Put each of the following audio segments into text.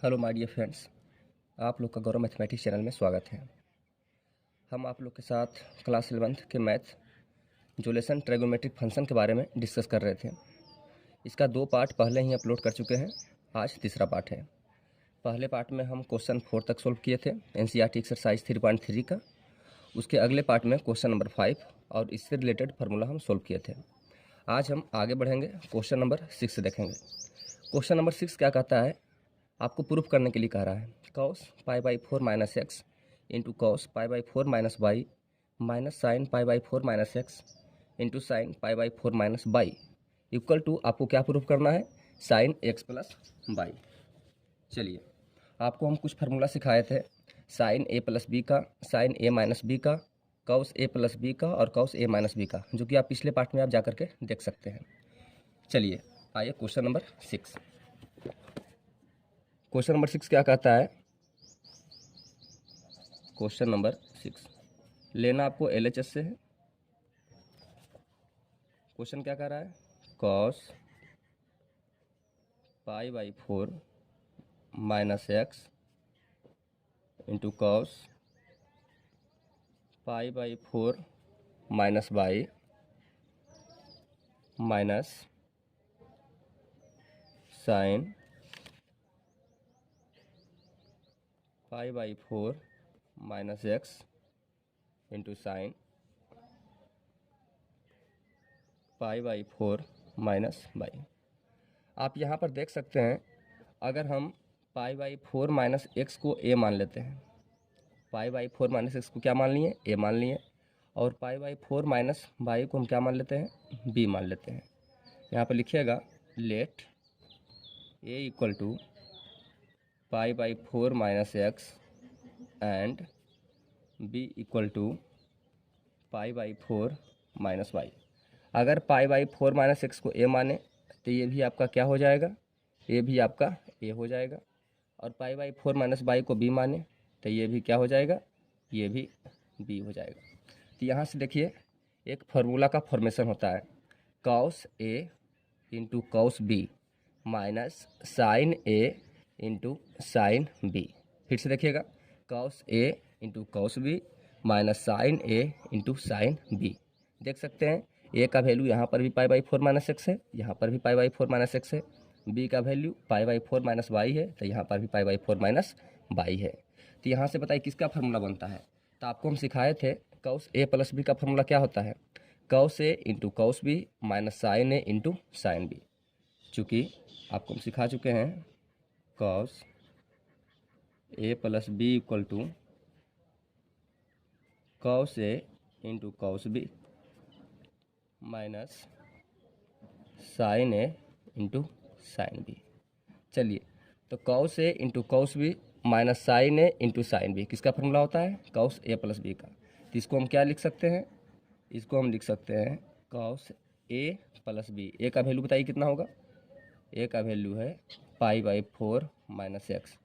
Hello my dear friends, आप लोग का गौरव मैथमेटिक्स चैनल में स्वागत है। हम आप लोग के साथ क्लास 11th के मैथ जो लेसन ट्रिग्नोमेट्रिक फंक्शन के बारे में डिस्कस कर रहे थे। इसका 2 पार्ट पहले ही अपलोड कर चुके हैं, आज तीसरा पार्ट है। पहले पार्ट में हम क्वेश्चन 4 तक सोल्व किए थे एनसीईआरटी एक्सरसाइज 3.3 का। उसके अगले पार्ट में क्वेश्चन नंबर 5 और इससे रिलेटेड फार्मूला हम सोल्व किए थे। आज हम आगे बढ़ेंगे, क्वेश्चन नंबर 6 देखेंगे। क्वेश्चन नंबर 6 क्या कहता है, आपको प्रूफ करने के लिए कह रहा है cos π/4 minus x into cos π/4 minus y minus sine π/4 minus x into sine π/4 minus y equal to आपको क्या प्रूफ करना है, साइन एक्स प्लस वाई। चलिए, आपको हम कुछ फार्मूला सिखाए थे, साइन ए प्लस बी का, साइन ए माइनस बी का, कॉस ए प्लस बी का और कॉस ए माइनस बी का, जो कि आप पिछले पार्ट में आप जाकर के देख सकते हैं। चलिए आइए क्वेश्चन नंबर 6। क्वेश्चन नंबर 6 क्या कहता है, क्वेश्चन नंबर 6 लेना आपको LHS से है। क्वेश्चन क्या कह रहा है, cos π/4 minus x into cos π/4 minus y minus sine π/4 minus x into sine π/4 minus y. आप यहाँ पर देख सकते हैं, अगर हम π/4 माइनस एक्स को a मान लेते हैं, π/4 माइनस एक्स को क्या मान लिए, a मान लिए, और π/4 माइनस वाई को हम क्या मान लेते हैं, b मान लेते हैं। यहाँ पर लिखिएगा let a equal to π/4 minus x and b equal to π/4 minus y. अगर π/4 माइनस एक्स को a माने तो ये भी आपका क्या हो जाएगा, ये भी आपका a हो जाएगा, और π/4 माइनस वाई को b माने तो ये भी क्या हो जाएगा, ये भी b हो जाएगा। तो यहाँ से देखिए, एक फार्मूला का फॉर्मेशन होता है, cos a into cos b minus sine a into sine b। फिर से देखिएगा, cos a into cos b minus sine a into sine b। देख सकते हैं a का वैल्यू यहाँ पर भी π/4 माइनस एक्स है, यहाँ पर भी π/4 माइनस एक्स है, b का वैल्यू π/4 माइनस वाई है, तो यहाँ पर भी π/4 माइनस वाई है। तो यहाँ से बताइए किसका फार्मूला बनता है। तो आपको हम सिखाए थे कॉस a प्लस b का फार्मूला क्या होता है, cos a into cos b minus sine a into sine b। चूँकि आपको हम सिखा चुके हैं cos a plus b equal to cos a into cos b minus sine a into sine b। चलिए, तो cos a into cos b minus sine a into sine b किसका formula होता है, कॉस a प्लस b का। तो इसको हम क्या लिख सकते हैं, इसको हम लिख सकते हैं cos a plus b। a का वैल्यू बताइए कितना होगा, a का वैल्यू है π/4 माइनस एक्स,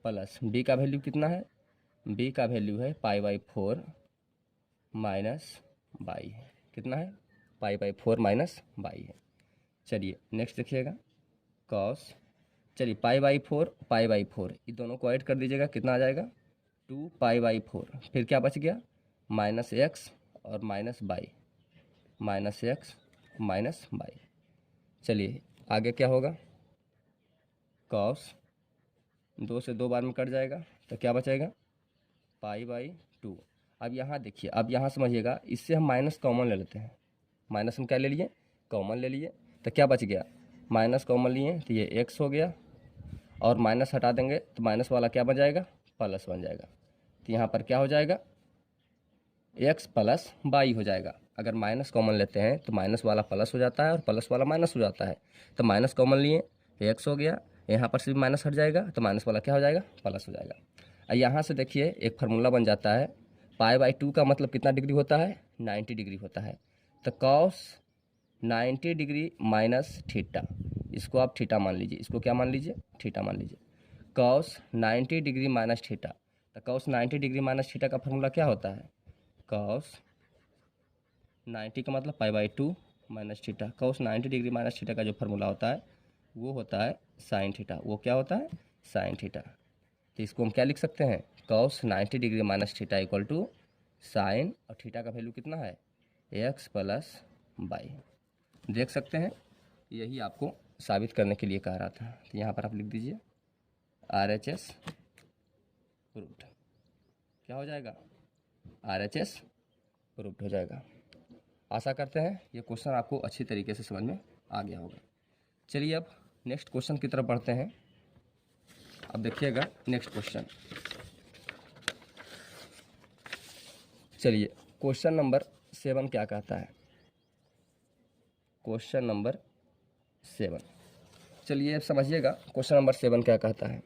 प्लस b का वैल्यू कितना है, b का वैल्यू है π/4 माइनस वाई है, कितना है, π/4 माइनस वाई है। चलिए नेक्स्ट देखिएगा, कॉस, चलिए π/4 ये दोनों को ऐड कर दीजिएगा, कितना आ जाएगा 2π/4, फिर क्या बच गया माइनस एक्स और minus y, minus x minus y. चलिए आगे क्या होगा, कॉस 2 से 2 बार में कट जाएगा, तो क्या बचेगा π/2। अब यहाँ देखिए, अब यहाँ समझिएगा, इससे हम माइनस कॉमन ले लेते हैं, माइनस हम क्या ले लिए, कॉमन ले लिए, तो क्या बच गया, माइनस कॉमन लिए तो ये एक्स हो गया, और माइनस हटा देंगे तो माइनस वाला क्या बन जाएगा, प्लस बन जाएगा। तो यहाँ पर क्या हो जाएगा, एक्स प्लस वाई हो जाएगा। अगर माइनस कॉमन लेते हैं तो माइनस वाला प्लस हो जाता है और प्लस वाला माइनस हो जाता है, तो माइनस कॉमन लिए तो एक्स हो गया, यहाँ पर से भी माइनस हट जाएगा तो माइनस वाला क्या हो जाएगा, प्लस हो जाएगा। और यहाँ से देखिए एक फार्मूला बन जाता है, π/2 का मतलब कितना डिग्री होता है, 90 डिग्री होता है। तो कॉस 90 डिग्री माइनस थीटा, इसको आप थीटा मान लीजिए, इसको क्या मान लीजिए, थीटा मान लीजिए। कॉस 90 डिग्री माइनस थीटा, तो कॉस 90 डिग्री माइनस थीटा का फार्मूला क्या होता है, कॉस 90 का मतलब π/2 minus theta, cos 90 degree minus theta का जो फार्मूला होता है वो होता है साइन थीटा। वो क्या होता है, साइन थीटा। तो इसको हम क्या लिख सकते हैं, cos 90 degree minus theta equal to sine, और थीटा का वैल्यू कितना है, एक्स प्लस वाई। देख सकते हैं, यही आपको साबित करने के लिए कह रहा था। तो यहाँ पर आप लिख दीजिए RHS प्रूव्ड। क्या हो जाएगा, RHS प्रूव्ड हो जाएगा। आशा करते हैं ये क्वेश्चन आपको अच्छी तरीके से समझ में आ गया होगा। चलिए अब नेक्स्ट क्वेश्चन की तरफ बढ़ते हैं। अब देखिएगा नेक्स्ट क्वेश्चन। चलिए क्वेश्चन नंबर 7 क्या कहता है, क्वेश्चन नंबर 7, चलिए अब समझिएगा क्वेश्चन नंबर 7 क्या कहता है।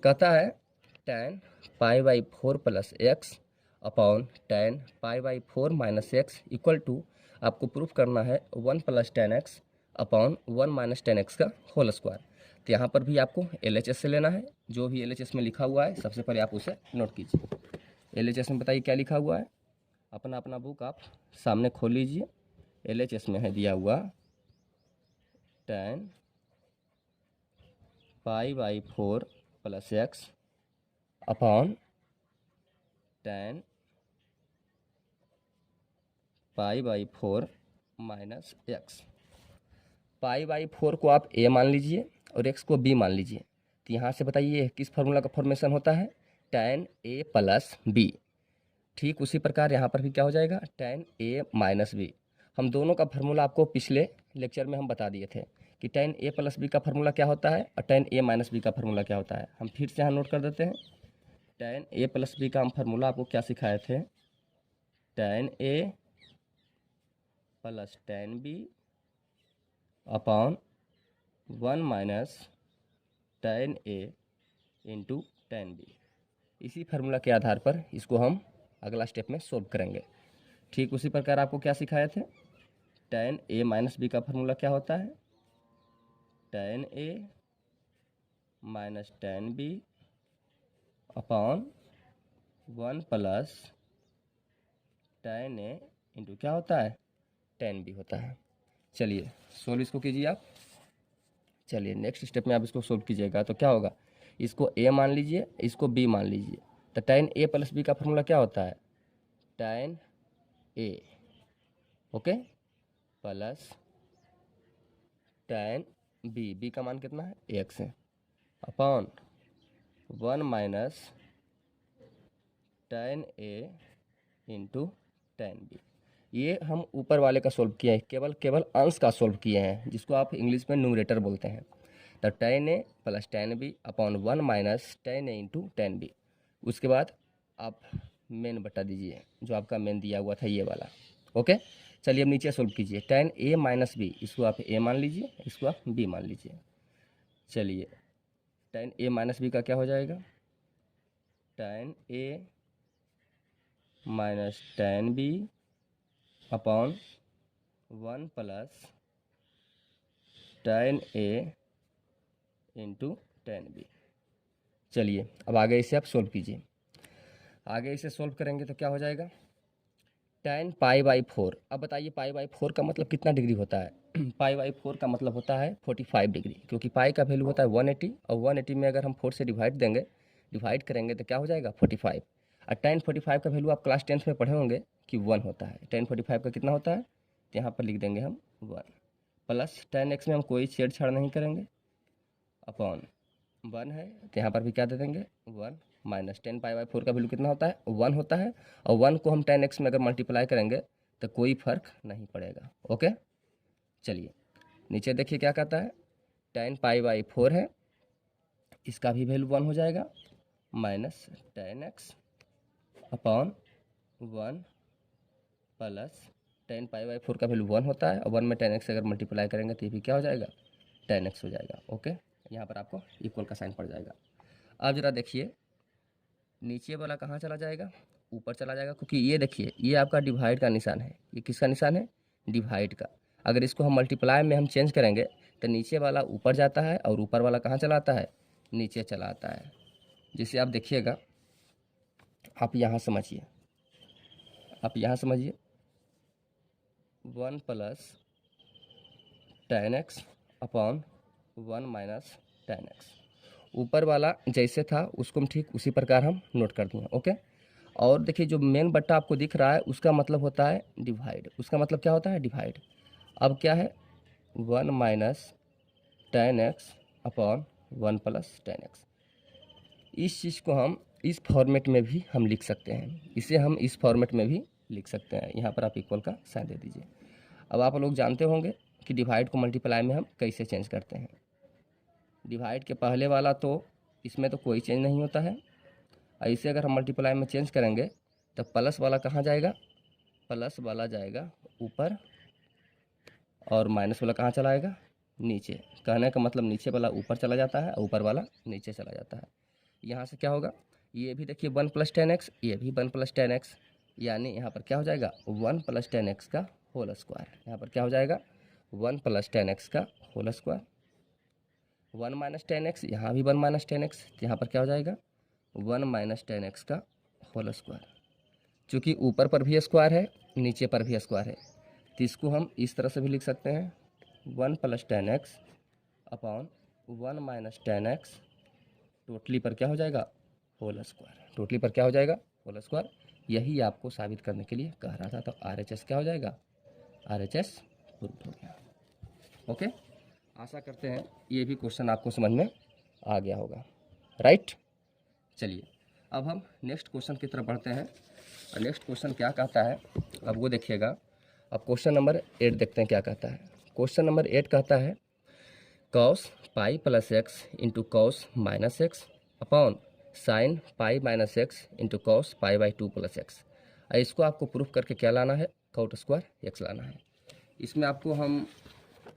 कहता है tan π/4 plus x upon tan π/4 minus x equal to, आपको प्रूफ करना है 1 plus tan x upon 1 minus tan x का होल स्क्वायर। तो यहाँ पर भी आपको LHS से लेना है। जो भी LHS में लिखा हुआ है सबसे पहले आप उसे नोट कीजिए। LHS में बताइए क्या लिखा हुआ है, अपना अपना बुक आप सामने खोल लीजिए। LHS में है दिया हुआ tan π/4 plus x upon tan π/4 minus x. π/4 को आप a मान लीजिए और x को b मान लीजिए। तो यहाँ से बताइए किस फार्मूला का फॉर्मेशन होता है, tan a प्लस b। ठीक उसी प्रकार यहाँ पर भी क्या हो जाएगा, tan a माइनस b। हम दोनों का फार्मूला आपको पिछले लेक्चर में हम बता दिए थे कि tan a प्लस b का फार्मूला क्या होता है और tan a माइनस b का फार्मूला क्या होता है। हम फिर से यहाँ नोट कर देते हैं। tan a प्लस b का हम फार्मूला आपको क्या सिखाए थे, tan a plus tan b upon 1 minus tan a into tan b। इसी फार्मूला के आधार पर इसको हम अगला स्टेप में सोल्व करेंगे। ठीक उसी प्रकार आपको क्या सिखाए थे, tan a माइनस b का फार्मूला क्या होता है, tan a minus tan b upon 1 plus tan a into क्या होता है, tan b होता है। चलिए सोल्व इसको कीजिए आप। चलिए नेक्स्ट स्टेप में आप इसको सोल्व कीजिएगा तो क्या होगा, इसको a मान लीजिए, इसको b मान लीजिए। तो tan a प्लस b का फार्मूला क्या होता है, tan a okay plus tan b का मान कितना है, x है, upon 1 minus tan a into tan b। ये हम ऊपर वाले का सोल्व किए हैं, केवल अंश का सोल्व किए हैं, जिसको आप इंग्लिश में न्यूमरेटर बोलते हैं। तो tan a plus tan b upon 1 minus tan a into tan b। उसके बाद आप मेन बटा दीजिए, जो आपका मेन दिया हुआ था ये वाला। ओके चलिए अब नीचे सोल्व कीजिए। tan a माइनस b, इसको आप a मान लीजिए, इसको आप b मान लीजिए। चलिए tan a माइनस b का क्या हो जाएगा, tan a minus tan b upon 1 plus tan a into tan b। चलिए अब आगे इसे आप सोल्व कीजिए। आगे इसे सोल्व करेंगे तो क्या हो जाएगा, tan π/4। अब बताइए π/4 का मतलब कितना डिग्री होता है, π/4 का मतलब होता है 45 डिग्री, क्योंकि पाई का वैल्यू होता है 180 और 180 में अगर हम 4 से डिवाइड करेंगे तो क्या हो जाएगा 45। और tan 45 का वैल्यू आप क्लास 10th में पढ़े होंगे कि 1 होता है। tan 45 का कितना होता है, तो यहाँ पर लिख देंगे हम 1 प्लस tan x में हम कोई छेड़छाड़ नहीं करेंगे, अपॉन 1 है तो यहाँ पर भी क्या दे देंगे 1 माइनस tan π/4 का वैल्यू कितना होता है 1 होता है, और 1 को हम tan x में अगर मल्टीप्लाई करेंगे तो कोई फर्क नहीं पड़ेगा। ओके चलिए नीचे देखिए क्या कहता है, tan π/4 है, इसका भी वैल्यू 1 हो जाएगा, minus tan x upon 1 plus tan π/4 का वैल्यू 1 होता है, और 1 में tan x अगर मल्टीप्लाई करेंगे तो ये भी क्या हो जाएगा tan x हो जाएगा। ओके यहाँ पर आपको इक्वल का साइन पड़ जाएगा। अब जरा देखिए नीचे वाला कहाँ चला जाएगा, ऊपर चला जाएगा, क्योंकि ये देखिए ये आपका डिवाइड का निशान है। ये किसका निशान है, डिवाइड का। अगर इसको हम मल्टीप्लाई में हम चेंज करेंगे तो नीचे वाला ऊपर जाता है और ऊपर वाला कहाँ चला आता है, नीचे चला आता है। जिसे आप देखिएगा, आप यहाँ समझिए, आप यहाँ समझिए 1 plus tan x upon 1 minus tan x। ऊपर वाला जैसे था उसको हम ठीक उसी प्रकार हम नोट कर दिए। ओके, और देखिए जो मेन बट्टा आपको दिख रहा है उसका मतलब होता है डिवाइड। उसका मतलब क्या होता है? डिवाइड। अब क्या है? 1 minus 10x upon 1 plus 10x। इस चीज़ को हम इस फॉर्मेट में भी हम लिख सकते हैं, इसे हम इस फॉर्मेट में भी लिख सकते हैं। यहाँ पर आप इक्वल का साइन दे दीजिए। अब आप लोग जानते होंगे कि डिवाइड को मल्टीप्लाई में हम कैसे चेंज करते हैं। डिवाइड के पहले वाला तो इसमें तो कोई चेंज नहीं होता है, ऐसे अगर हम मल्टीप्लाई में चेंज करेंगे तो प्लस वाला कहाँ जाएगा? प्लस वाला जाएगा ऊपर और माइनस वाला कहाँ चला आएगा? नीचे। कहने का मतलब नीचे वाला ऊपर चला जाता है और ऊपर वाला नीचे चला जाता है। यहाँ से क्या होगा? ये भी देखिए 1 प्लस 10x, ये भी 1 प्लस 10x, यानी यहाँ पर क्या हो जाएगा? 1 प्लस 10x का होल स्क्वायर। यहाँ पर क्या हो जाएगा? 1 प्लस 10x का होल स्क्वायर। 1 माइनस 10x, यहाँ भी 1 माइनस 10x, यहाँ पर क्या हो जाएगा? 1 माइनस 10x का होल स्क्वायर। चूँकि ऊपर पर भी स्क्वायर है, नीचे पर भी स्क्वायर है, तो इसको हम इस तरह से भी लिख सकते हैं 1 plus 10x upon 1 minus 10x totally पर क्या हो जाएगा? Whole square. टोटली पर क्या हो जाएगा? Whole square. यही आपको साबित करने के लिए कह रहा था। तो RHS क्या हो जाएगा? RHS प्रूफ हो गया। ओके, आशा करते हैं ये भी क्वेश्चन आपको समझ में आ गया होगा। राइट, चलिए अब हम नेक्स्ट क्वेश्चन की तरफ बढ़ते हैं। और नेक्स्ट क्वेश्चन क्या कहता है अब वो देखिएगा। अब क्वेश्चन नंबर 8 देखते हैं क्या कहता है। क्वेश्चन नंबर 8 कहता है cos pi plus x into cos minus x upon sine pi minus x into cos pi by 2 plus x. इसको आपको प्रूफ करके क्या लाना है? कॉट स्क्वायर एक्स लाना है। इसमें आपको हम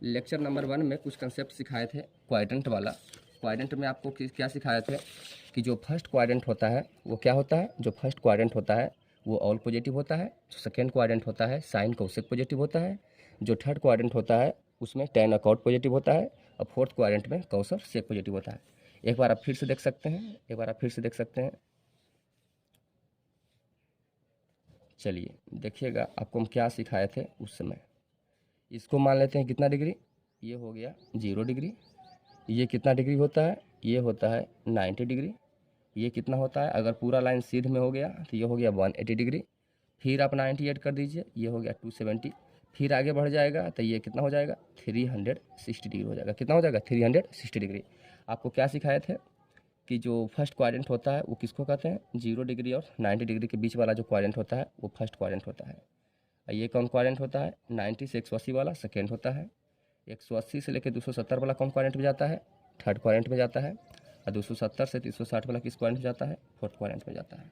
लेक्चर नंबर 1 में कुछ कंसेप्ट सिखाए थे क्वाड्रेंट वाला। क्वाड्रेंट में आपको क्या सिखाए थे कि जो फर्स्ट क्वाड्रेंट होता है वो क्या होता है? जो फर्स्ट क्वाड्रेंट होता है वो ऑल पॉजिटिव होता है। जो सेकेंड क्वाड्रेंट होता है साइन कोसेक पॉजिटिव होता है। जो थर्ड क्वाड्रेंट होता है उसमें टेन अकाउट पॉजिटिव होता है। और फोर्थ क्वाड्रेंट में कॉस और सेक पॉजिटिव होता है। एक बार आप फिर से देख सकते हैं, चलिए देखिएगा आपको हम क्या सिखाए थे उस समय। इसको मान लेते हैं कितना डिग्री? ये हो गया 0 डिग्री। ये कितना डिग्री होता है? ये होता है 90 डिग्री। ये कितना होता है? अगर पूरा लाइन सीध में हो गया तो ये हो गया 180 डिग्री। फिर आप 90 ऐड कर दीजिए, ये हो गया 270। फिर आगे बढ़ जाएगा तो ये कितना हो जाएगा? 360 डिग्री हो जाएगा। कितना हो जाएगा? 360 डिग्री। आपको क्या सिखाए थे कि जो फर्स्ट क्वाड्रेंट होता है वो किसको कहते हैं? 0 डिग्री और 90 डिग्री के बीच वाला जो क्वाड्रेंट होता है वो फर्स्ट क्वाड्रेंट होता है। ये कौन क्वाड्रेंट होता है? 90 से 180 वाला सेकेंड होता है। 180 से लेकर 270 वाला कौन क्वाड्रेंट में जाता है? थर्ड क्वाड्रेंट में जाता है। और 270 से 360 वाला किस क्वाड्रेंट में जाता है? फोर्थ क्वाड्रेंट में जाता है।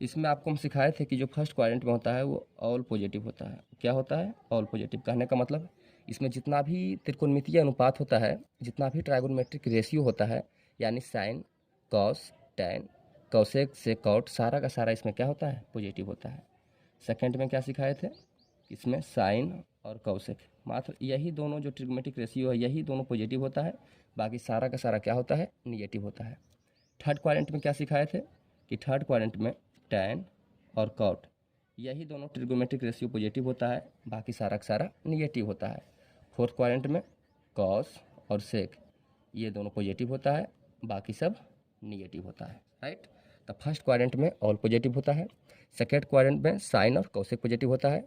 इसमें आपको हम सिखाए थे कि जो फर्स्ट क्वाड्रेंट में होता है वो ऑल पॉजिटिव होता है। क्या होता है? All positive. कहने का मतलब इसमें जितना भी त्रिकोणमितीय अनुपात होता है, जितना भी ट्राइगोनोमेट्रिक रेशियो होता है, यानी साइन कॉस टैन कॉसेक सेकॉट, सारा का सारा इसमें क्या होता है? पॉजिटिव होता है। सेकेंड में क्या सिखाए थे? इसमें साइन और कॉसेक, मात्र यही दोनों जो ट्रिग्मेटिक रेशियो है यही दोनों पॉजिटिव होता है, बाकी सारा का सारा क्या होता है? निगेटिव होता है। थर्ड क्वाड्रेंट में क्या सिखाए थे कि थर्ड क्वाड्रेंट में टैन और कॉट यही दोनों ट्रिग्मेटिक रेशियो पॉजिटिव होता है, बाकी सारा का सारा निगेटिव होता है। फोर्थ क्वाड्रेंट में कॉस और सेक ये दोनों पॉजिटिव होता है, बाकी सब निगेटिव होता है। राइट, तो फर्स्ट क्वाड्रेंट में ऑल पॉजिटिव होता है। सेकेंड क्वाड्रेंट में साइन और कॉसेक पॉजिटिव होता है।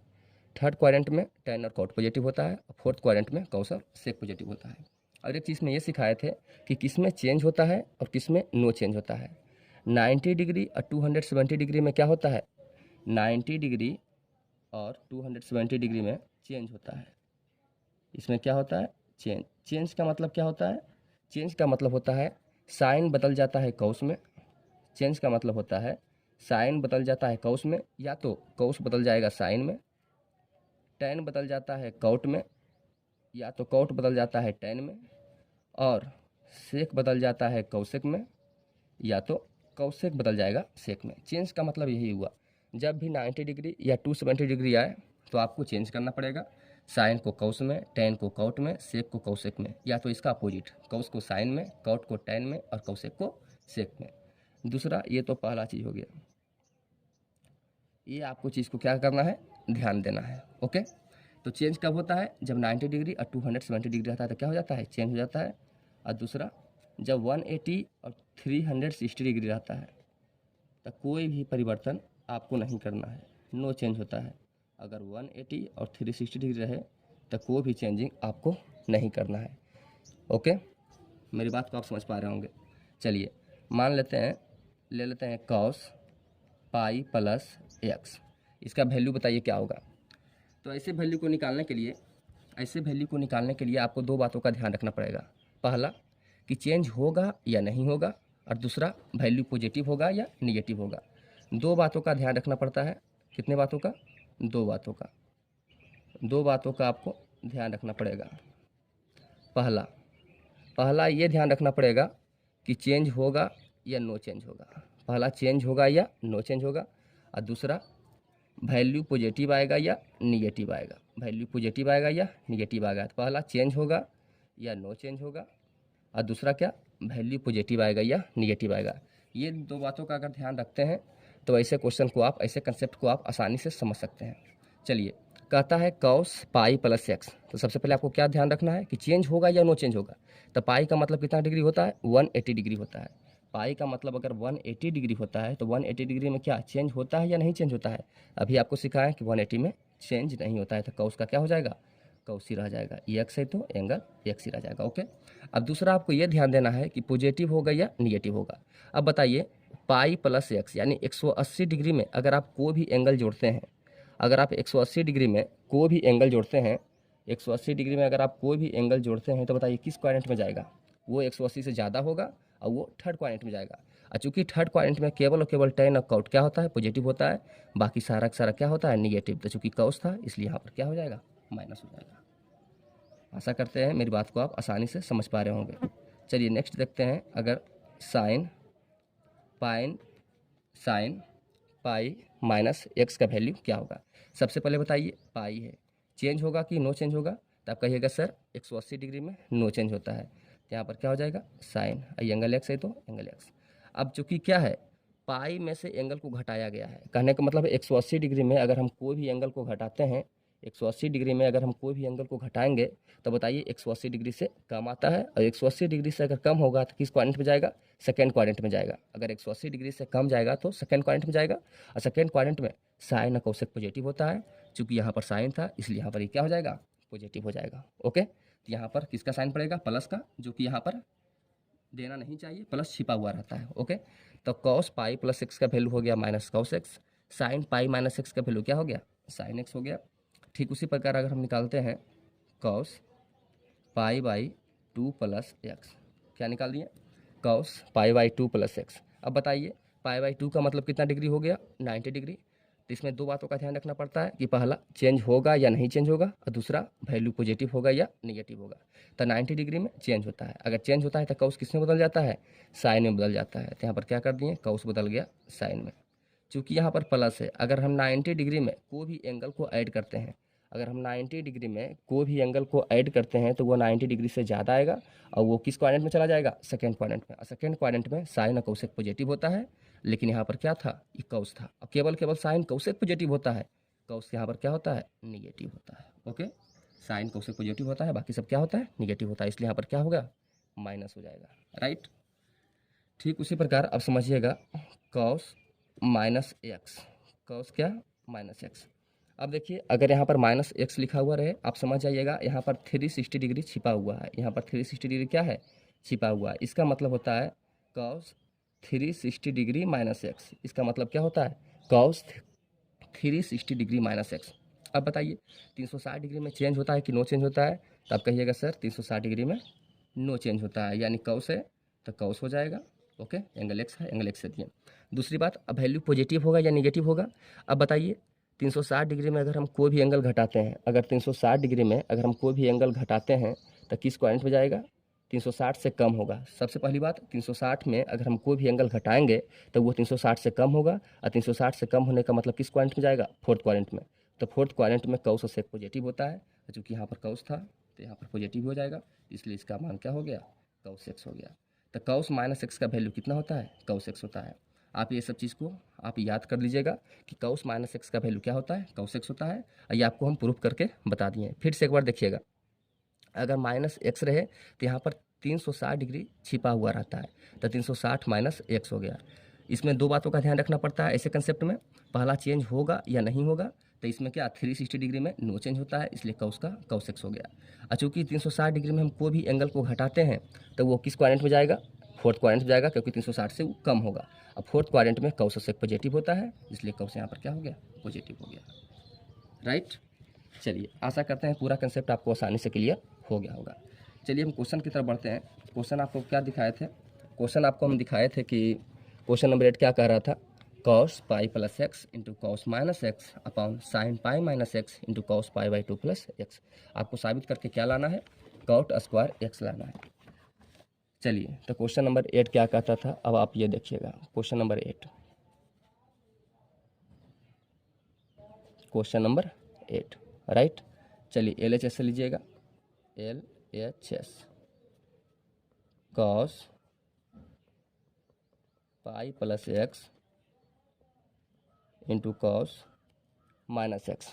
थर्ड क्वाड्रेंट में टैन और कॉट पॉजिटिव होता है। फोर्थ क्वाड्रेंट में कॉस और सेक पॉजिटिव होता है। और एक चीज़ में ये सिखाए थे कि किस में चेंज होता है और किस में नो चेंज होता है। 90 डिग्री और 270 डिग्री में क्या होता है? 90 डिग्री और 270 डिग्री में चेंज होता है। इसमें क्या होता है? चेंज। चेंज का मतलब क्या होता है? चेंज का मतलब होता है साइन बदल जाता है कॉस में। चेंज का मतलब होता है साइन बदल जाता है कॉस में, या तो कॉस बदल जाएगा साइन में, टैन बदल जाता है कॉट में, या तो कॉट बदल जाता है टैन में, और सेक बदल जाता है कॉसेक में, या तो कॉसेक बदल जाएगा सेक में। चेंज का मतलब यही हुआ, जब भी 90 डिग्री या 270 डिग्री आए तो आपको चेंज करना पड़ेगा। साइन को कॉस में, टैन को कॉट में, सेक को कॉसेक में, या तो इसका अपोजिट, कॉस को साइन में, कॉट को टैन में और कॉसेक को सेक में। दूसरा, ये तो पहला चीज़ हो गया। ये आपको चीज़ को क्या करना है? ध्यान देना है। ओके, तो चेंज कब होता है? जब 90 डिग्री और 270 डिग्री आता है तो क्या हो जाता है? चेंज हो जाता है। और दूसरा, जब 180 और 360 डिग्री रहता है तो कोई भी परिवर्तन आपको नहीं करना है, नो चेंज होता है। अगर 180 और 360 डिग्री रहे तो कोई भी चेंजिंग आपको नहीं करना है। ओके, मेरी बात को आप समझ पा रहे होंगे। चलिए मान लेते हैं, ले लेते हैं कॉस पाई प्लस एक्स, इसका वैल्यू बताइए क्या होगा। तो ऐसे वैल्यू को निकालने के लिए आपको दो बातों का ध्यान रखना पड़ेगा। पहला कि चेंज होगा या नहीं होगा, और दूसरा वैल्यू पॉजिटिव होगा या निगेटिव होगा। दो बातों का ध्यान रखना पड़ता है। कितने बातों का? दो बातों का आपको ध्यान रखना पड़ेगा। पहला ये ध्यान रखना पड़ेगा कि चेंज होगा या नो चेंज होगा। पहला चेंज होगा या नो चेंज होगा, और दूसरा वैल्यू पॉजिटिव आएगा या निगेटिव आएगा। तो पहला चेंज होगा या नो चेंज होगा, और दूसरा क्या, वैल्यू पॉजिटिव आएगा या निगेटिव आएगा। ये दो बातों का अगर ध्यान रखते हैं तो ऐसे क्वेश्चन को आप, ऐसे कंसेप्ट को आप आसानी से समझ सकते हैं। चलिए, कहता है कॉस पाई प्लस एक्स, तो सबसे पहले आपको क्या ध्यान रखना है कि चेंज होगा या नो चेंज होगा। तो पाई का मतलब कितना डिग्री होता है? 180 डिग्री होता है। पाई का मतलब अगर 180 डिग्री होता है तो 180 डिग्री में क्या चेंज होता है या नहीं चेंज होता है? अभी आपको सिखाया कि 180 में चेंज नहीं होता है, तो कॉस का क्या हो जाएगा? कॉस ही रह जाएगा। एक्स है तो एंगल एक्स ही रह जाएगा। ओके, अब दूसरा आपको यह ध्यान देना है कि पॉजिटिव होगा या निगेटिव होगा। अब बताइए, पाई प्लस एक्स यानी 180 डिग्री में अगर आप कोई भी एंगल जोड़ते हैं, अगर आप 180 डिग्री में कोई भी एंगल जोड़ते हैं, 180 डिग्री में अगर आप कोई भी एंगल जोड़ते हैं तो बताइए किस क्वाड्रेंट में जाएगा? वो 180 से ज़्यादा होगा और वो थर्ड क्वाड्रेंट में जाएगा। और चूंकि थर्ड क्वाड्रेंट में केवल और केवल tan और cot क्या होता है? पॉजिटिव होता है, बाकी सारा का सारा क्या होता है? निगेटिव। तो चूंकि cos था इसलिए यहाँ पर क्या हो जाएगा? माइनस हो जाएगा। आशा करते हैं मेरी बात को आप आसानी से समझ पा रहे होंगे। चलिए नेक्स्ट देखते हैं, अगर साइन पाई माइनस एक्स का वैल्यू क्या होगा। सबसे पहले बताइए, पाई है, चेंज होगा कि नो चेंज होगा? तो आप कहिएगा सर 180 डिग्री में नो चेंज होता है, तो यहाँ पर क्या हो जाएगा? साइन, एंगल एक्स है तो एंगल एक्स। अब चूंकि क्या है, पाई में से एंगल को घटाया गया है, कहने का मतलब 180 डिग्री में अगर हम कोई भी एंगल को घटाते हैं, 180 डिग्री में अगर हम कोई भी एंगल को घटाएंगे तो बताइए 180 डिग्री से कम आता है, और 180 डिग्री से अगर कम होगा तो किस क्वाड्रेंट में जाएगा? सेकेंड क्वाड्रेंट में जाएगा। अगर 180 डिग्री से कम जाएगा तो सेकेंड क्वाड्रेंट में जाएगा, और सेकेंड क्वाड्रेंट में साइन और कोसेक पॉजिटिव होता है। चूंकि यहाँ पर साइन था इसलिए यहाँ पर ये क्या हो जाएगा? पॉजिटिव हो जाएगा। ओके, तो यहाँ पर किसका साइन पड़ेगा? प्लस का, जो कि यहाँ पर देना नहीं चाहिए, प्लस छिपा हुआ रहता है। ओके, तो कॉस पाई प्लस एक्स का वैल्यू हो गया minus cos x, sine pi minus x का वैल्यू क्या हो गया? साइन एक्स हो गया। ठीक उसी प्रकार अगर हम निकालते हैं cos pi by 2 plus x, क्या निकाल दिए? Cos pi by 2 plus x. अब बताइए, पाई बाई 2 का मतलब कितना डिग्री हो गया? 90 डिग्री। तो इसमें दो बातों का ध्यान रखना पड़ता है कि पहला चेंज होगा या नहीं चेंज होगा, और दूसरा वैल्यू पॉजिटिव होगा या निगेटिव होगा। तो 90 डिग्री में चेंज होता है, अगर चेंज होता है तो कॉस किस में बदल जाता है? साइन में बदल जाता है। तो यहाँ पर क्या कर दिए? कॉस बदल गया साइन में। चूँकि यहाँ पर प्लस है, अगर हम 90 डिग्री में कोई भी एंगल को ऐड करते हैं, अगर हम 90 डिग्री में कोई भी एंगल को ऐड करते हैं तो वो 90 डिग्री से ज़्यादा आएगा, और वो किस क्वाड्रेंट में चला जाएगा? सेकेंड क्वाड्रेंट में। और सेकेंड क्वाड्रेंट में साइन और कौशिक पॉजिटिव होता है, लेकिन यहाँ पर क्या था? ये कौस था, और केवल साइन कौशिक पॉजिटिव होता है, कौस यहाँ पर क्या होता है? निगेटिव होता है। ओके, साइन कौशिक पॉजिटिव होता है, बाकी सब क्या होता है? निगेटिव होता है, इसलिए यहाँ पर क्या होगा? माइनस हो जाएगा। राइट, ठीक उसी प्रकार अब समझिएगा कॉस माइनस एक्स, कॉस क्या? Minus x. अब देखिए, अगर यहाँ पर माइनस एक्स लिखा हुआ रहे, आप समझ जाइएगा यहाँ पर 360 डिग्री छिपा हुआ है। यहाँ पर 360 डिग्री क्या है? छिपा हुआ है। इसका मतलब होता है कॉस 360 डिग्री माइनस एक्स। इसका मतलब क्या होता है? Cos 360 degree minus x. अब बताइए 360 डिग्री में चेंज होता है कि नो चेंज होता है? तो आप कहिएगा सर 360 डिग्री में नो चेंज होता है, यानी कॉस है तो कॉस हो जाएगा। ओके, एंगल एक्स है, एंगल एक्स से दिए। दूसरी बात, अब वैल्यू पॉजिटिव होगा या निगेटिव होगा? अब बताइए 360 डिग्री में अगर हम कोई भी एंगल घटाते हैं, अगर 360 डिग्री में अगर हम कोई भी एंगल घटाते हैं तो किस क्वाड्रेंट में जाएगा? 360 से कम होगा। सबसे पहली बात, 360 में अगर हम कोई भी एंगल घटाएंगे तो वो 360 से कम होगा, और 360 से कम होने का मतलब किस क्वाड्रेंट में जाएगा? फोर्थ क्वाड्रेंट में। तो फोर्थ क्वाड्रेंट में कॉस और सेक पॉजिटिव होता है, चूँकि यहाँ पर कॉस था तो यहाँ पर पॉजिटिव हो जाएगा, इसलिए इसका मान क्या हो गया? कॉस एक्स हो गया। तो कॉस माइनस एक्स का वैल्यू कितना होता है? कॉस एक्स होता है। आप ये सब चीज़ को आप याद कर लीजिएगा कि कॉस माइनस एक्स का वैल्यू क्या होता है? कॉस एक्स होता है। और ये आपको हम प्रूफ करके बता दिए हैं। फिर से एक बार देखिएगा, अगर माइनस एक्स रहे तो यहाँ पर 360 डिग्री छिपा हुआ रहता है, तो 360 माइनस एक्स हो गया। इसमें दो बातों का ध्यान रखना पड़ता है ऐसे कंसेप्ट में, पहला चेंज होगा या नहीं होगा, तो इसमें क्या 360 डिग्री में नो चेंज होता है, इसलिए कॉस का कॉस एक्स हो गया। और चूँकि 360 डिग्री में हम कोई भी एंगल को घटाते हैं तो वो किस क्वाड्रेंट में जाएगा, फोर्थ क्वाड्रेंट में जाएगा, क्योंकि 360 से वो कम होगा। अब फोर्थ क्वाड्रेंट में कॉस एक्स पॉजिटिव होता है, इसलिए कॉस यहाँ पर क्या हो गया, पॉजिटिव हो गया। राइट, चलिए आशा करते हैं पूरा कंसेप्ट आपको आसानी से क्लियर हो गया होगा। चलिए हम क्वेश्चन की तरफ बढ़ते हैं। क्वेश्चन आपको क्या दिखाए थे, क्वेश्चन आपको हम दिखाए थे कि क्वेश्चन नंबर 8 क्या कह रहा था, cos pi plus x into cos minus x upon sine pi minus x into cos pi by 2 plus x. आपको साबित करके क्या लाना है, कॉट स्क्वायर एक्स लाना है। चलिए तो क्वेश्चन नंबर 8 क्या कहता था, अब आप ये देखिएगा question number 8, question number 8 right. चलिए LHS से लीजिएगा, LHS cos pi plus x into cos minus x,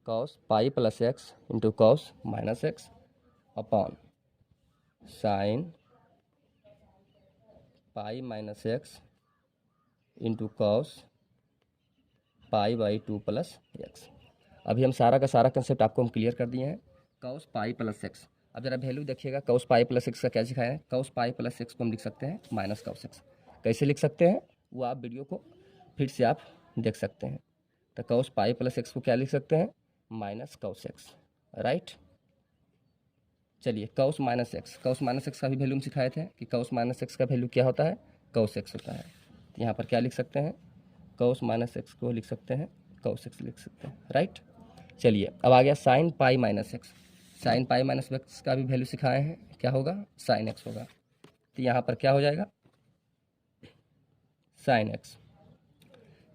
cos pi plus x into cos minus x upon sine pi minus x into cos pi by 2 plus x. अभी हम सारा का सारा concept आपको हम क्लियर कर दिए हैं। कॉस पाई प्लस एक्स, अब जरा वैल्यू देखिएगा, कॉस पाई प्लस एक्स का क्या सिखाया है, कॉस पाई प्लस एक्स को हम लिख सकते हैं माइनस कॉस एक्स। कैसे लिख सकते हैं वो आप वीडियो को फिर से आप देख सकते हैं। तो कॉस पाई प्लस एक्स को क्या लिख सकते हैं, माइनस कॉस एक्स। राइट, चलिए कॉस माइनस एक्स का भी वैल्यू हम सिखाए थे कि कॉस माइनस एक्स का वैल्यू क्या होता है, कॉस एक्स होता है। तो यहाँ पर क्या लिख सकते हैं, कॉस माइनस एक्स को लिख सकते हैं कॉस एक्स लिख सकते हैं। राइट, चलिए अब आ गया sine pi minus x, sine pi minus x का भी वैल्यू सिखाए हैं, क्या होगा, साइन एक्स होगा। तो यहाँ पर क्या हो जाएगा, साइन एक्स।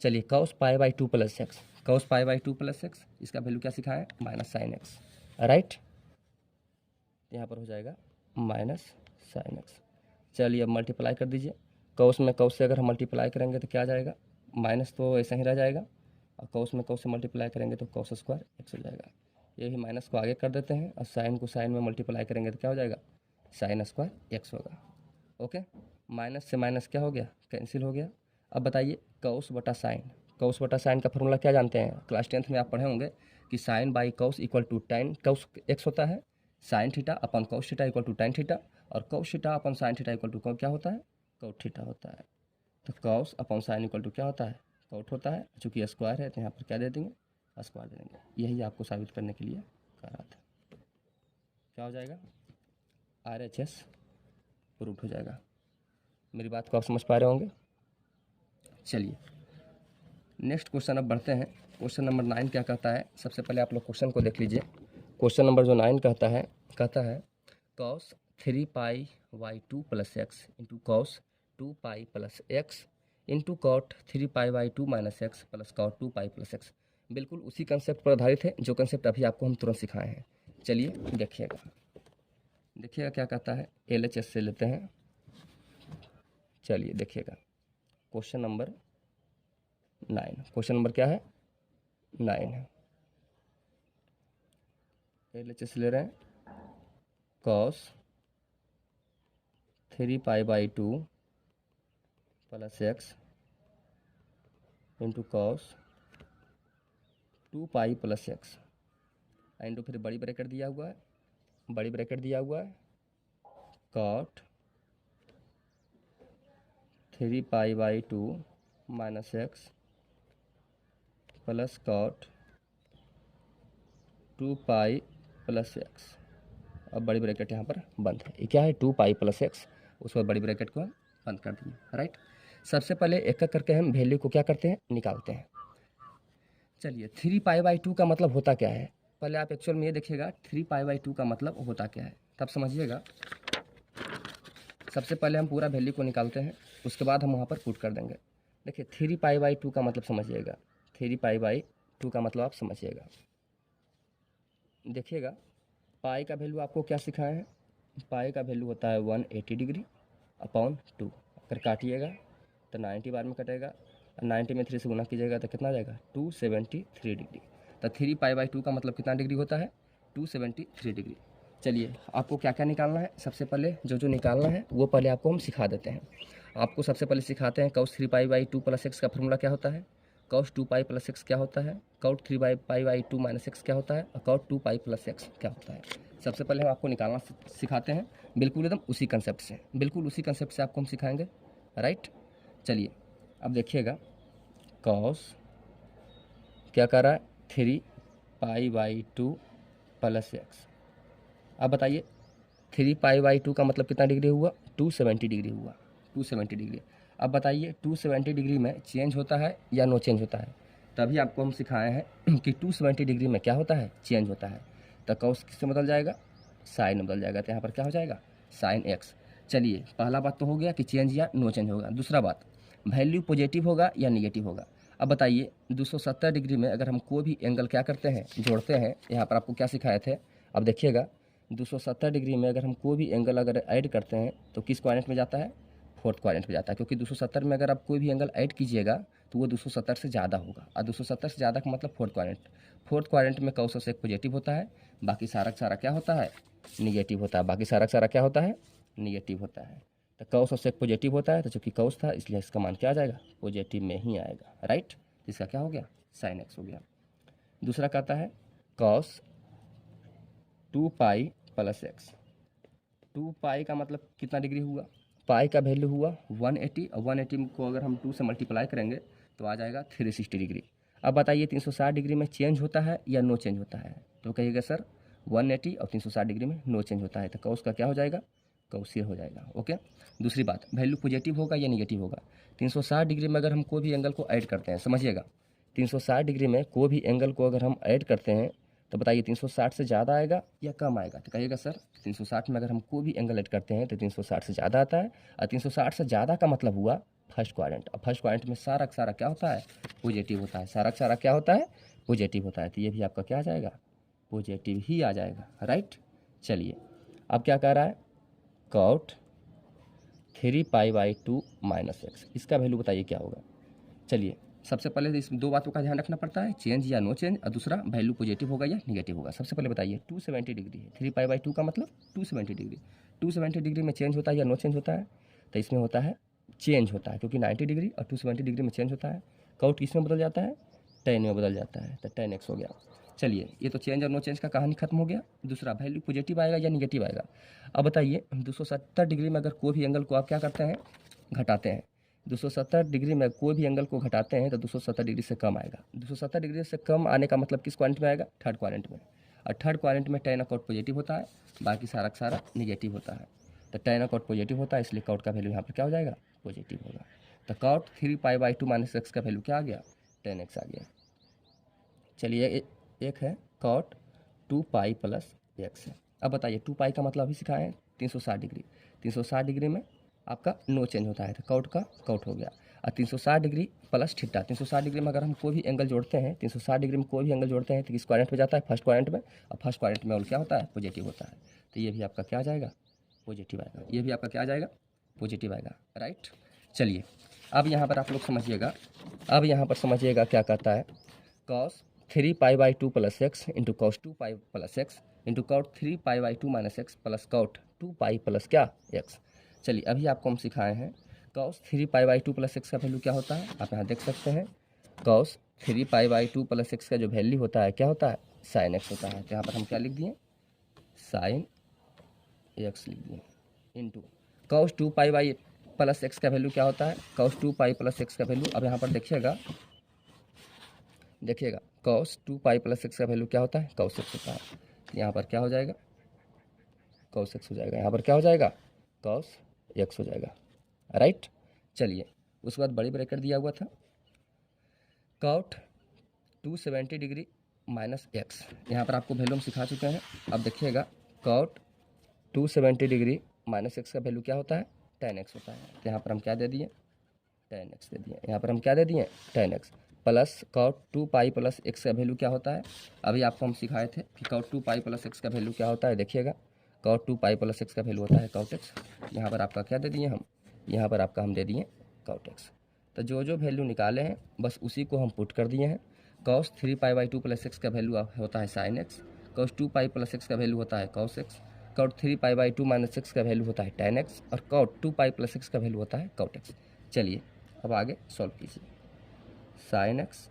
चलिए cos pi by 2 plus x, cos pi by 2 plus x, इसका वैल्यू क्या सिखाए, माइनस साइन एक्स। राइट, यहाँ पर हो जाएगा माइनस साइन एक्स। चलिए अब मल्टीप्लाई कर दीजिए, कॉस में कॉस से अगर हम मल्टीप्लाई करेंगे तो क्या आ जाएगा, माइनस तो ऐसा ही रह जाएगा, और कॉस में कॉस से मल्टीप्लाई करेंगे तो कॉस स्क्वायर एक्स हो जाएगा। यही माइनस को आगे कर देते हैं और साइन को साइन में मल्टीप्लाई करेंगे तो क्या हो जाएगा, साइन स्क्वायर एक्स होगा। ओके, माइनस से माइनस क्या हो गया, कैंसिल हो गया। अब बताइए कॉस बटा साइन, कॉस बटा साइन का फॉर्मूला क्या जानते हैं, क्लास 10th में आप पढ़े होंगे कि sine by cos equal to tan cos x होता है, sine theta upon cos theta equal to tan theta, और cos theta upon sine theta equal to क्या होता है, कॉट थीटा होता है। तो cos upon sine equal to क्या होता है, कॉट होता है। चूँकि स्क्वायर है तो यहाँ पर क्या दे देंगे, स्क्वायर दे देंगे। यही आपको साबित करने के लिए कह रहा था। क्या हो जाएगा, RHS प्रूव हो जाएगा। मेरी बात को आप समझ पा रहे होंगे। चलिए नेक्स्ट क्वेश्चन अब बढ़ते हैं। क्वेश्चन नंबर 9 क्या कहता है, सबसे पहले आप लोग क्वेश्चन को देख लीजिए। क्वेश्चन नंबर जो 9 कहता है cos 3 pi by 2 plus x into cos 2 pi plus x into cot 3 pi by 2 minus x plus cot 2 pi plus x. बिल्कुल उसी कंसेप्ट पर आधारित है जो कंसेप्ट अभी आपको हम तुरंत सिखाए हैं। चलिए देखिएगा क्या कहता है, LHS से लेते हैं। चलिए देखिएगा क्वेश्चन नंबर 9, क्वेश्चन नंबर क्या है, 9 है। LHS ले रहे हैं, cos 3 pi by 2 plus x into cos 2 pi plus x into फिर बड़ी ब्रैकेट दिया हुआ है, cot 3 pi by 2 minus x plus cot 2 pi plus x. अब बड़ी ब्रैकेट यहाँ पर बंद है, ये क्या है, 2 पाई प्लस एक्स, उस पर बड़ी ब्रैकेट को बंद कर दिए। राइट, सबसे पहले एक एक करके हम वैल्यू को क्या करते हैं, निकालते हैं। चलिए 3 पाई बाई 2 का मतलब होता क्या है, पहले आप एक्चुअल में ये देखिएगा 3 पाई बाई 2 का मतलब होता क्या है, तब समझिएगा। सबसे पहले हम पूरा वैल्यू को निकालते हैं, उसके बाद हम वहाँ पर पुट कर देंगे। देखिए 3 पाई बाई 2 का मतलब समझिएगा, 3 पाई बाई 2 का मतलब आप समझिएगा। देखिएगा पाई का वैल्यू आपको क्या सिखाए हैं, पाई का वैल्यू होता है 180 डिग्री अपॉन 2। अगर काटिएगा तो 90 बार में कटेगा, 90 में 3 से गुना कीजिएगा तो कितना आ जाएगा, 273 डिग्री। तो 3 पाई बाई 2 का मतलब कितना डिग्री होता है, 273 डिग्री। चलिए आपको क्या क्या निकालना है, सबसे पहले जो जो निकालना है वो पहले आपको हम सिखा देते हैं। आपको सबसे पहले सिखाते हैं cos 3π/2 + x का फॉर्मूला क्या होता है, cos 2π + x क्या होता है, cot 3π/2 - x क्या होता है और cot 2π + x क्या होता है। सबसे पहले हम आपको निकालना सिखाते हैं, बिल्कुल एकदम उसी कंसेप्ट से, बिल्कुल उसी कंसेप्ट से आपको हम सिखाएंगे, राइट। चलिए अब देखिएगा, cos क्या कर रहा है 3π/2 + x। अब बताइए 3π/2 का मतलब कितना डिग्री हुआ, 270 डिग्री हुआ, 270 डिग्री। अब बताइए 270 डिग्री में चेंज होता है या नो चेंज होता है, तभी आपको हम सिखाए हैं कि 270 डिग्री में क्या होता है, चेंज होता है। तो कॉस किससे बदल जाएगा, साइन में बदल जाएगा, तो यहाँ पर क्या हो जाएगा, साइन एक्स। चलिए पहला बात तो हो गया कि चेंज या नो चेंज होगा। दूसरा बात, वैल्यू पॉजिटिव होगा या निगेटिव होगा। अब बताइए 270 डिग्री में अगर हम कोई भी एंगल क्या करते हैं, जोड़ते हैं, यहाँ पर आपको क्या सिखाए थे, अब देखिएगा 270 डिग्री में अगर हम कोई भी एंगल अगर ऐड करते हैं तो किस क्वाड्रेंट में जाता है, फोर्थ क्वाड्रेंट में जाता है, क्योंकि 270 में अगर आप कोई भी एंगल ऐड कीजिएगा तो वो 270 से ज़्यादा होगा, और 270 से ज़्यादा का मतलब फोर्थ क्वाड्रेंट। फोर्थ क्वाड्रेंट में कौशल से पॉजिटिव होता है, बाकी सारा सारा क्या होता है, निगेटिव होता है, बाकी सारा सारा क्या होता है, निगेटिव होता है। तो कौश से पॉजिटिव होता है, तो चूँकि कौश था इसलिए इसका मान क्या आ जाएगा, पॉजिटिव में ही आएगा, राइट। इसका क्या हो गया, साइन एक्स हो गया। दूसरा कहता है कॉस 2π + x। 2π का मतलब कितना डिग्री हुआ, पाई का वैल्यू हुआ 180, और 180 को अगर हम 2 से मल्टीप्लाई करेंगे तो आ जाएगा 360 डिग्री। अब बताइए 360 डिग्री में चेंज होता है या नो चेंज होता है, तो कहिएगा सर 180 और 360 डिग्री में नो चेंज होता है, तो कॉस का क्या हो जाएगा, कॉसियर हो जाएगा, ओके। दूसरी बात, वैल्यू पॉजिटिव होगा या निगेटिव होगा। 360 डिग्री में अगर हम कोई भी एंगल को ऐड करते हैं, समझिएगा 360 डिग्री में कोई भी एंगल को अगर हम ऐड करते हैं तो बताइए 360 से ज़्यादा आएगा या कम आएगा, तो कहिएगा सर 360 में अगर हम कोई भी एंगल ऐड करते हैं तो 360 से ज़्यादा आता है, और 360 से ज़्यादा का मतलब हुआ फर्स्ट क्वाड्रेंट, और फर्स्ट क्वाड्रेंट में सारा का सारा क्या होता है, पॉजिटिव होता है, सारा का सारा क्या होता है, पॉजिटिव होता है, तो ये भी आपका क्या आ जाएगा, पॉजिटिव ही आ जाएगा, राइट। चलिए अब क्या कह रहा है, कॉट 3π/2 - x, इसका वैल्यू बताइए क्या होगा। चलिए सबसे पहले इस दो बातों का ध्यान रखना पड़ता है, चेंज या नो चेंज, और दूसरा वैल्यू पॉजिटिव होगा या निगेटिव होगा। सबसे पहले बताइए 270 डिग्री है, 3π/2 का मतलब 270 डिग्री। 270 डिग्री में चेंज होता है या नो चेंज होता है, तो इसमें होता है चेंज होता है, क्योंकि 90 डिग्री और 270 डिग्री में चेंज होता है। कॉट किस में बदल जाता है, tan में बदल जाता है, तो tan x हो गया। चलिए ये तो चेंज और नो चेंज का कहानी खत्म हो गया। दूसरा, वैल्यू पॉजिटिव आएगा या निगेटिव आएगा। अब बताइए 270 डिग्री में अगर कोई भी एंगल को आप क्या करते हैं, घटाते हैं, 270 डिग्री में कोई भी एंगल को घटाते हैं तो 270 डिग्री से कम आएगा। 270 डिग्री से कम आने का मतलब किस क्वाड्रेंट में आएगा, थर्ड क्वाड्रेंट में, और थर्ड क्वाड्रेंट में tan कॉट पॉजिटिव होता है, बाकी सारा का सारा निगेटिव होता है। तो tan कॉट पॉजिटिव होता है, इसलिए कॉट का वैल्यू यहाँ पर क्या हो जाएगा, पॉजिटिव होगा। तो कॉट 3π/2 - x का वैल्यू क्या आ गया, tan x आ गया। चलिए एक है कॉट 2π + x है। अब बताइए 2π का मतलब अभी सिखाए हैं 360 डिग्री। 360 डिग्री में आपका नो चेंज होता है, तो कॉट का कॉट हो गया, और 360 डिग्री प्लस थीटा। 360 डिग्री में अगर हम कोई भी एंगल जोड़ते हैं, 360 डिग्री में कोई भी एंगल जोड़ते हैं तो किस क्वाड्रेंट में जाता है, फर्स्ट क्वाड्रेंट में, और फर्स्ट क्वाड्रेंट में और क्या होता है, पॉजिटिव होता है। तो ये भी आपका क्या आ जाएगा, पॉजिटिव आएगा, ये भी आपका क्या आ जाएगा, पॉजिटिव आएगा, राइट। चलिए अब यहाँ पर आप लोग समझिएगा, अब यहाँ पर समझिएगा क्या कहता है, cos 3π/2 + x into cos 2π + x into cot 3π/2 - x plus cot 2π plus क्या, x। चलिए अभी आपको हम सिखाए हैं कॉस 3π/2 + x का वैल्यू क्या होता है, आप यहाँ देख सकते हैं। कॉस 3π/2 + x का जो वैल्यू होता है क्या होता है, साइन x होता है। तो यहाँ पर हम क्या लिख दिए, साइन x लिख दिए, इंटू कॉस 2π + x का वैल्यू क्या होता है, कॉस 2π + x का वैल्यू, अब यहाँ पर देखिएगा cos 2π + x का वैल्यू क्या होता है, cos x होता है। यहाँ पर क्या हो जाएगा, cos x हो जाएगा, यहाँ पर क्या हो जाएगा, cos x हो जाएगा, राइट। चलिए उसके बाद बड़ी ब्रैकेट दिया हुआ था, cot 270 डिग्री माइनस x, यहाँ पर आपको वैल्यू हम सिखा चुके हैं। अब देखिएगा cot 270 डिग्री माइनस x का वैल्यू क्या होता है, tan x होता है। तो यहाँ पर हम क्या दे दिए, tan x दे दिए, यहाँ पर हम क्या दे दिए, tan x plus cot 2π + x का वैल्यू क्या होता है, अभी आपको हम सिखाए थे कि cot 2π + x का वैल्यू क्या होता है। देखिएगा cot 2π + x का वैल्यू होता है cot x, यहाँ पर आपका क्या दे दिए हम, यहाँ पर आपका हम दे दिए cot x। तो जो जो वैल्यू निकाले हैं बस उसी को हम पुट कर दिए हैं। cos 3π/2 + x का वैल्यू होता है sin x, cos 2π + x का वैल्यू होता है cos x, cot 3π/2 minus x का वैल्यू होता है tan x और कॉट 2π प्लस एक्स का वैल्यू होता है cot x। चलिए अब आगे सॉल्व कीजिए। sin x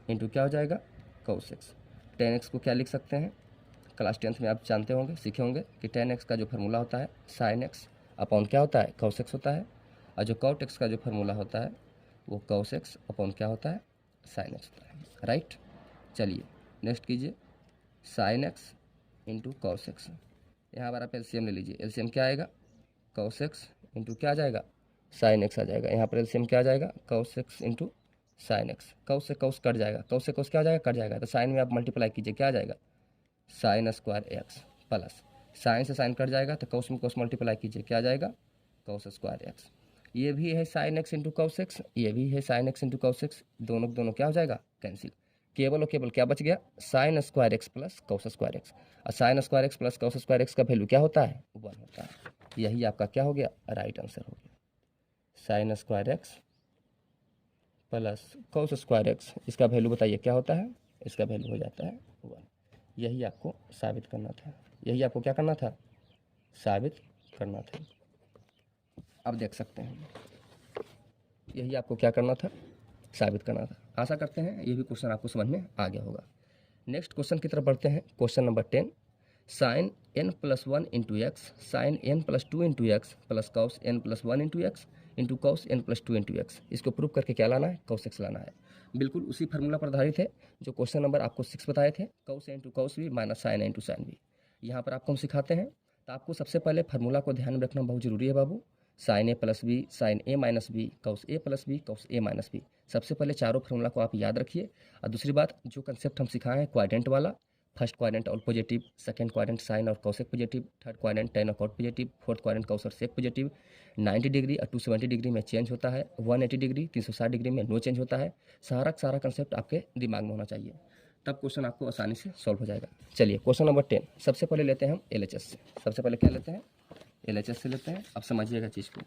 इंटू क्या हो जाएगा cos x। tan x को क्या लिख सकते हैं, क्लास 10th में आप जानते होंगे, सीखे होंगे कि tan x का जो फार्मूला होता है sin x अपॉन क्या होता है cos x होता है, और जो cot x का जो फार्मूला होता है वो cos x अपॉन क्या होता है sin x होता है, राइट। चलिए नेक्स्ट कीजिए sin x into cos x। यहाँ पर आप एलसीएम ले लीजिए, एलसीएम क्या आएगा cos x इंटू क्या आ जाएगा sin x आ जाएगा। यहाँ पर एलसीएम क्या आ जाएगा cos x into sin x। cos से cos कट जाएगा, cos से cos क्या आ जाएगा कट जाएगा, तो साइन में आप मल्टीप्लाई कीजिए क्या आ जाएगा sin square x plus sign से साइन कट जाएगा तो cos में cos मल्टीप्लाई कीजिए क्या आ जाएगा cos स्क्वायर एक्स। ये भी है sin x into cos x, ये भी है sin x into cos x, दोनों क्या हो जाएगा कैंसिल। केवल और केवल क्या बच गया sin square x plus cos square x, और sin square x plus cos square x का वैल्यू क्या होता है 1 होता है। यही आपका क्या हो गया राइट आंसर हो गया, sin square x plus cos square x, इसका वैल्यू बताइए क्या होता है, इसका वैल्यू हो जाता है 1। यही आपको साबित करना था, यही आपको क्या करना था साबित करना था। अब देख सकते हैं यही आपको क्या करना था साबित करना था। आशा करते हैं ये भी क्वेश्चन आपको समझ में आ गया होगा। नेक्स्ट क्वेश्चन की तरफ बढ़ते हैं। Question number 10, sine n plus 1 into x sine n plus 2 into x plus cos n plus 1 into x into cos n plus 2 into x. इसको प्रूव करके क्या लाना है cos x लाना है। बिल्कुल उसी फार्मूला पर आधारित है जो क्वेश्चन नंबर आपको 6 बताए थे, cos a into cos b minus sine a into sine b। यहाँ पर आपको हम सिखाते हैं, तो आपको सबसे पहले फार्मूला को ध्यान में रखना बहुत जरूरी है बाबू। Sign A plus B sign A minus B cos A plus B cos A minus B, सबसे पहले चारों फार्मूला को आप याद रखिए। और दूसरी बात जो कंसेप्ट हम सिखाए हैं क्वाड्रेंट वाला, first quadrant all positive, second quadrant sine और cosec positive, third quadrant tan और cot positive, fourth quadrant cos और सेक पॉजिटिव, 90 डिग्री और 270 डिग्री में चेंज होता है, 180 डिग्री 360 डिग्री में नो चेंज होता है। सारा कंसेप्ट आपके दिमाग में होना चाहिए, तब क्वेश्चन आपको आसानी से सॉल्व हो जाएगा। चलिए क्वेश्चन नंबर 10 सबसे पहले लेते हैं हम LHS से। सबसे पहले क्या लेते हैं LHS से लेते हैं। अब समझिएगा चीज़ को।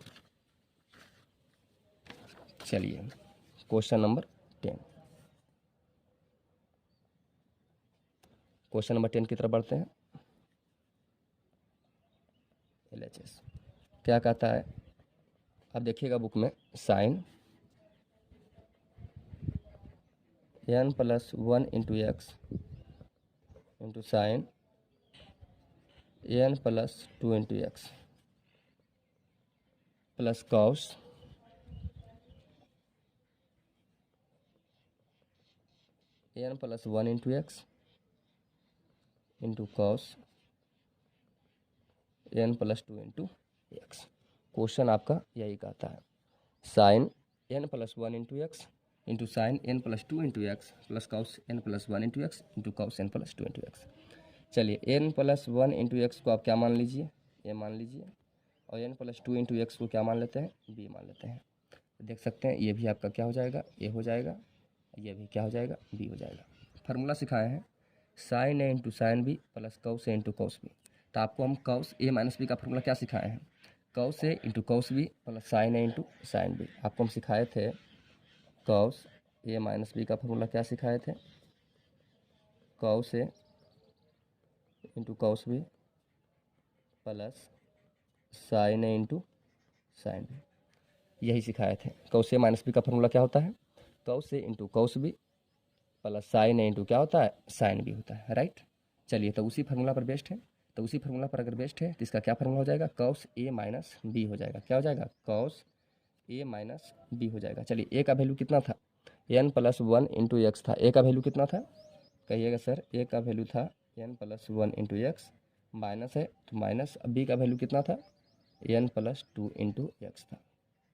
चलिए क्वेश्चन नंबर 10, क्वेश्चन नंबर 10 की तरफ बढ़ते हैं। LHS क्या कहता है, अब देखिएगा बुक में, sine n plus 1 into x into sine n plus 2 into x plus cos n plus 1 into x into cos n plus 2 into x. Question आपका यही कहता है sine n plus 1 into x into sine n plus 2 into x plus cos n plus 1 into x into cos n plus 2 into x. चलिए n plus 1 into x को आप क्या मान लीजिए a मान लीजिए, और n प्लस 2 इंटू एक्स को क्या मान लेते हैं b मान लेते हैं। देख सकते हैं ये भी आपका क्या हो जाएगा a हो जाएगा, ये भी क्या हो जाएगा b हो जाएगा। फार्मूला सिखाए हैं sine a into sine B plus cos a into cos b, तो आपको हम कॉस a माइनस बी का फार्मूला क्या सिखाए हैं cos a into cos b plus sine a into sine b. आपको हम सिखाए थे कॉस a माइनस बी का फार्मूला क्या सिखाए थे cos a into cos b plus sine a into sine b, यही सिखाए थे। कॉस a माइनस बी का फार्मूला क्या होता है cos a into cos b plus sine a into क्या होता है साइन बी होता है, राइट। चलिए तो उसी फार्मूला पर बेस्ड है, तो उसी फार्मूला पर अगर बेस्ड है तो इसका क्या फार्मूला हो जाएगा कॉस a माइनस बी हो जाएगा। क्या हो जाएगा कॉस a माइनस बी हो जाएगा। चलिए a का वैल्यू कितना था n प्लस 1 इंटू एक्स था, a का वैल्यू कितना था कहिएगा सर, a का वैल्यू था n plus 1 into x, minus है तो माइनस, b का वैल्यू कितना था n प्लस 2 इंटू एक्स था।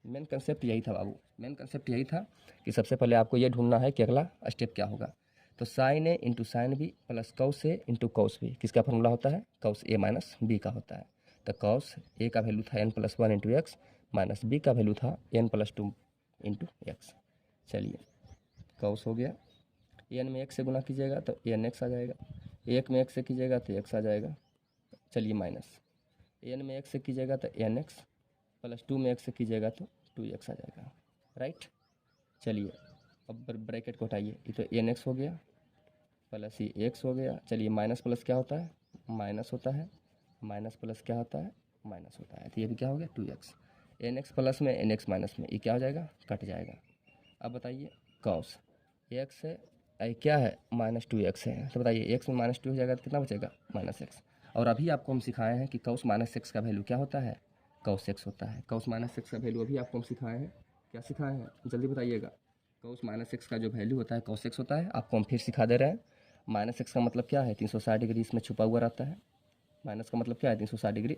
मेन कंसेप्ट यही था बाबू, मेन कंसेप्ट यही था कि सबसे पहले आपको ये ढूंढना है कि अगला स्टेप क्या होगा। तो sine A into sine B plus cos A into cos B किसका फार्मूला होता है कॉस ए माइनस बी का होता है। तो कॉस ए का वैल्यू था n plus 1 into x minus b का वैल्यू था n प्लस 2 इंटू एक्स। चलिए कॉस हो गया, n में x से गुना कीजिएगा तो n x आ जाएगा, 1 में x से कीजिएगा तो x आ जाएगा। चलिए माइनस n में x से कीजिएगा तो n x प्लस 2 में x से कीजिएगा तो 2x आ जाएगा, राइट। चलिए अब ब्रैकेट को हटाइए, ये तो n x हो गया प्लस ये x हो गया। चलिए माइनस प्लस क्या होता है माइनस होता है, माइनस प्लस क्या होता है, माइनस होता है। तो ये भी क्या हो गया 2x, nx प्लस में nx माइनस में ये क्या हो जाएगा, कट जाएगा। अब बताइए कॉस x है क्या है -2x है, तो बताइए x में -2 हो जाएगा तो कितना बचेगा -x। और अभी आपको हम सिखाए हैं कि कॉस -x का वैल्यू क्या होता है, कॉस x होता है। कॉस -x का वैल्यू अभी आपको हम सिखाए हैं, क्या सिखाए हैं जल्दी बताइएगा। कॉस -x का जो वैल्यू होता है कॉस x होता है, आपको हम फिर सिखा दे रहे हैं। -x का मतलब क्या है, 360 डिग्री इसमें छुपा हुआ रहता है। माइनस का मतलब क्या है, 360 डिग्री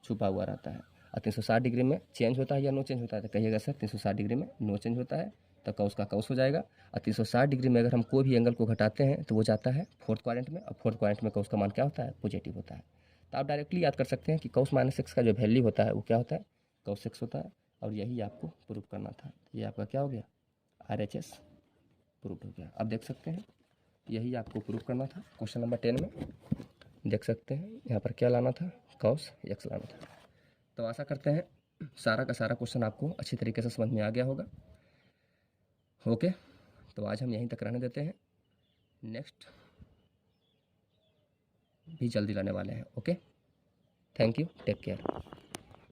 छुपा हुआ रहता है। और 360 डिग्री में चेंज होता है या नो चेंज होता है, तो कहिएगा सर 360 डिग्री में नो चेंज होता है, तो कॉस का कॉस हो जाएगा। और 360 डिग्री में अगर हम कोई भी एंगल को घटाते हैं तो वो जाता है फोर्थ क्वाड्रेंट में, और फोर्थ क्वाड्रेंट में कॉस का मान क्या होता है, पॉजिटिव होता है। तो आप डायरेक्टली याद कर सकते हैं कि कॉस -x का जो वैल्यू होता है वो क्या होता है, कॉस x होता है। और यही आपको प्रूव करना था। ये आपका क्या हो गया, RHS प्रूव हो गया। अब देख सकते हैं यही आपको प्रूव करना था। क्वेश्चन नंबर 10 में देख सकते हैं यहाँ पर क्या लाना था, कॉस x लाना था। तो आशा करते हैं सारा का सारा क्वेश्चन आपको अच्छी तरीके से समझ में आ गया होगा। ओके, तो आज हम यहीं तक रहने देते हैं, नेक्स्ट भी जल्दी लाने वाले हैं। Okay, thank you, take care.